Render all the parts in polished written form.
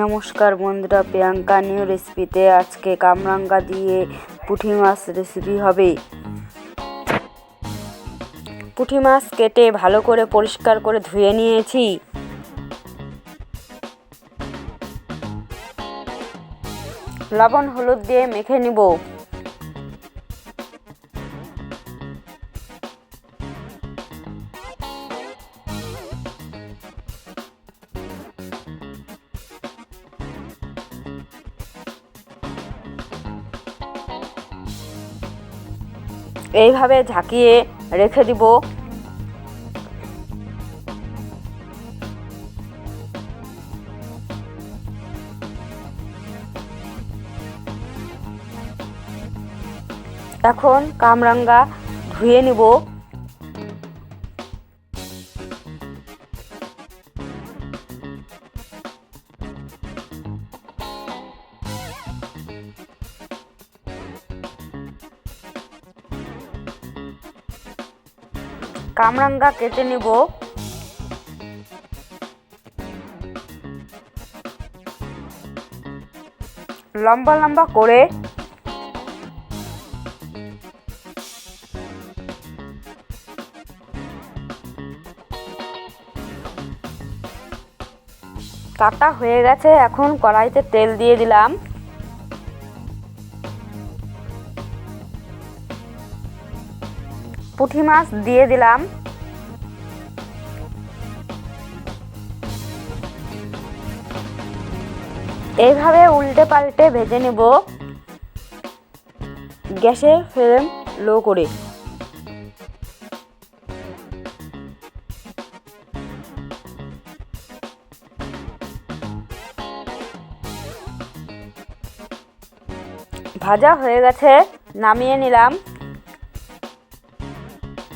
নমস্কার বন্ধুরা, প্রিয়াঙ্কা নিউ রেসিপিতে আজকে কামরাঙ্গা দিয়ে পুঁটি মাছ রেসিপি হবে। পুঁটি মাছ কেটে ভালো করে পরিষ্কার করে ধুয়ে নিয়েছি। লবণ হলুদ দিয়ে মেখে নিব। এইভাবে ঝাঁকিয়ে রেখে দিব। এখন কামরাঙ্গা ধুয়ে নিব। কামরাঙ্গা কেটে নেব। লম্বা লম্বা করে কাটা হয়ে গেছে। এখন কড়াইতে তেল দিয়ে দিলাম। পুঁটি মাছ দিয়ে দিলাম। এইভাবে উল্টে পাল্টে ভেজে নেব। গ্যাসের ফ্লেম লো করে। ভাজা হয়ে গেছে, নামিয়ে নিলাম।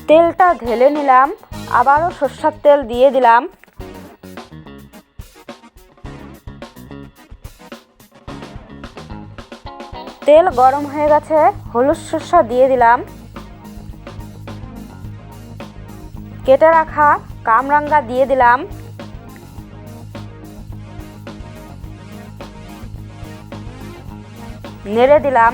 তেলটা ঢেলে নিলাম। আবারও সরষের তেল দিয়ে দিলাম। তেল গরম হয়ে গেছে, হলুদ সরষা দিয়ে দিলাম। কেটে রাখা কামরাঙ্গা দিয়ে দিলাম। নেড়ে দিলাম।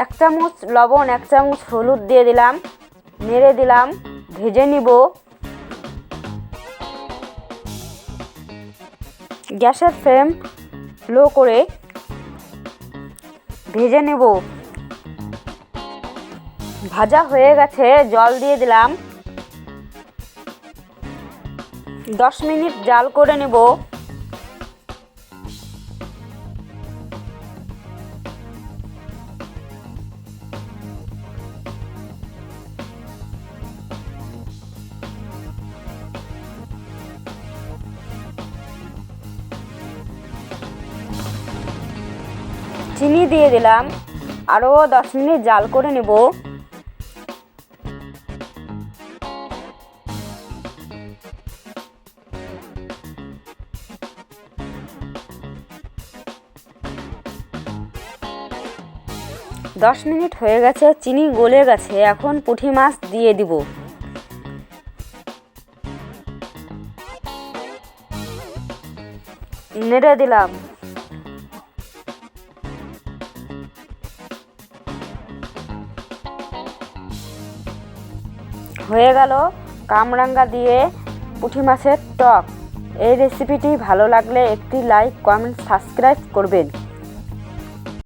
এক চামচ লবণ, এক চামচ হলুদ দিয়ে দিলাম। নেড়ে দিলাম। ভেজে নিব। গ্যাসের ফ্লেম লো করে ভেজে নেব। ভাজা হয়ে গেছে, জল দিয়ে দিলাম। 10 মিনিট জাল করে নেব। চিনি দিয়ে দিলাম। আরও 10 মিনিট জাল করে নেব। দশ মিনিট হয়ে গেছে, চিনি গলে গেছে। এখন পুঁটি মাছ দিয়ে দিব। নেড়ে দিলাম। হয়ে গেল কামরাঙ্গা দিয়ে পুঁটি মাছের টক। এই রেসিপিটি ভালো লাগলে একটি লাইক, কমেন্ট, সাবস্ক্রাইব করবেন।